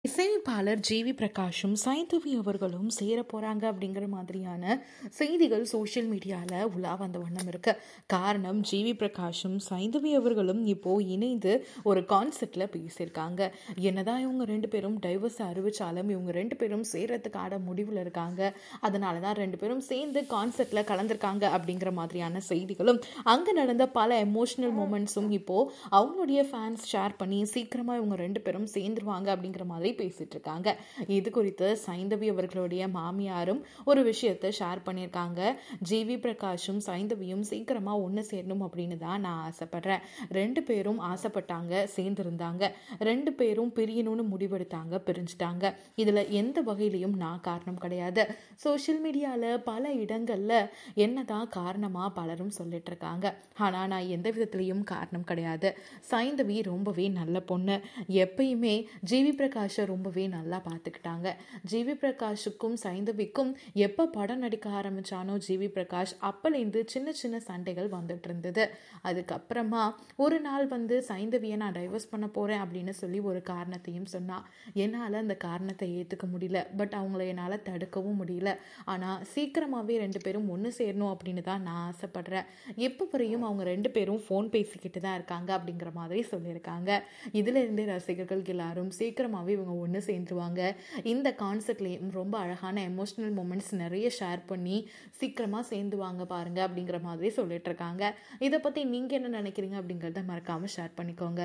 இசையமைப்பாளர் ஜி.வி. பிரகாஷும் சைந்தவி அவர்களும் சேர போறாங்க அப்படிங்கிற மாதிரியான செய்திகள் சோஷியல் மீடியாவில் உலா வந்த வண்ணம் இருக்கு. காரணம், ஜி.வி. பிரகாஷும் சைந்தவி அவர்களும் இப்போ இணைந்து ஒரு கான்செர்ட்ல பேசியிருக்காங்க. என்னதான் இவங்க ரெண்டு பேரும் டைவர்ஸ் அறிவிச்சாலும் இவங்க ரெண்டு பேரும் சேர்றதுக்கான முடிவில் இருக்காங்க. அதனால தான் ரெண்டு பேரும் சேர்ந்து கான்செர்ட்ல கலந்துருக்காங்க அப்படிங்கிற மாதிரியான செய்திகளும், அங்கே நடந்த பல எமோஷனல் மூமெண்ட்ஸும் இப்போ அவங்களுடைய ஃபேன்ஸ் ஷேர் பண்ணி சீக்கிரமாக இவங்க ரெண்டு பேரும் சேர்ந்துருவாங்க அப்படிங்கிற மாதிரி பேசிட்டு இருக்காங்க. இது குறித்து சைந்தவி அவர்களுடைய மாமியாரும் ஒரு விஷயத்தை ஷேர் பண்ணியிருக்காங்க. ஜி.வி. பிரகாஷும் சைந்தவியும் சீக்கிரமா ஒன்று சேரணும் அப்படின்னு தான் நான் ஆசைப்படுறேன். ரெண்டு பேரும் ஆசைப்பட்டாங்க, சேர்ந்திருந்தாங்க. ரெண்டு பேரும் பிரியணும்னு முடிவெடுத்தாங்க, பிரிஞ்சுட்டாங்க. இதுல எந்த வகையிலையும் நான் காரணம் கிடையாது. சோஷியல் மீடியால பல இடங்கள்ல என்னதான் காரணமா பலரும் சொல்லிட்டு இருக்காங்க. ஆனா நான் எந்த விதத்திலையும் காரணம் கிடையாது. சைந்தவி ரொம்பவே நல்ல பொண்ணு. எப்பயுமே ஜி.வி. பிரகாஷை ரொம்பவே நல்லா பார்த்துக்கிட்டாங்க. ஜி.வி. பிரகாஷுக்கும் சைந்தவிக்கும் எப்போ படம் நடிக்க ஆரம்பிச்சானோ ஜி.வி. பிரகாஷ், அப்பலேருந்து சின்ன சின்ன சண்டைகள் வந்துட்டு இருந்தது. அதுக்கப்புறமா ஒரு நாள் சைந்தவியை நான் டைவர்ஸ் பண்ண போறேன் அப்படின்னு சொல்லி ஒரு காரணத்தையும் சொன்னா. என்னால் அந்த காரணத்தை ஏற்றுக்க முடியல. பட் அவங்கள என்னால் தடுக்கவும் முடியல. ஆனால் சீக்கிரமாகவே ரெண்டு பேரும் ஒன்று சேரணும் அப்படின்னு தான் நான் ஆசைப்படுறேன். எப்போ வரையும் அவங்க ரெண்டு பேரும் ஃபோன் பேசிக்கிட்டு தான் இருக்காங்க அப்படிங்கிற மாதிரி சொல்லியிருக்காங்க. இதுல இருந்து ரசிகர்கள் எல்லாரும் சீக்கிரமாகவே இவங்க ஒன்று சேர்ந்துருவாங்க. இந்த கான்செர்ட்லேயும் ரொம்ப அழகான எமோஷனல் மூமெண்ட்ஸ் நிறைய ஷேர் பண்ணி சீக்கிரமாக சேர்ந்துவாங்க பாருங்க அப்படிங்கிற மாதிரி சொல்லிட்டு இருக்காங்க. இதை பற்றி நீங்கள் என்ன நினைக்கிறீங்க அப்படிங்கிறத மறக்காமல் ஷேர் பண்ணிக்கோங்க.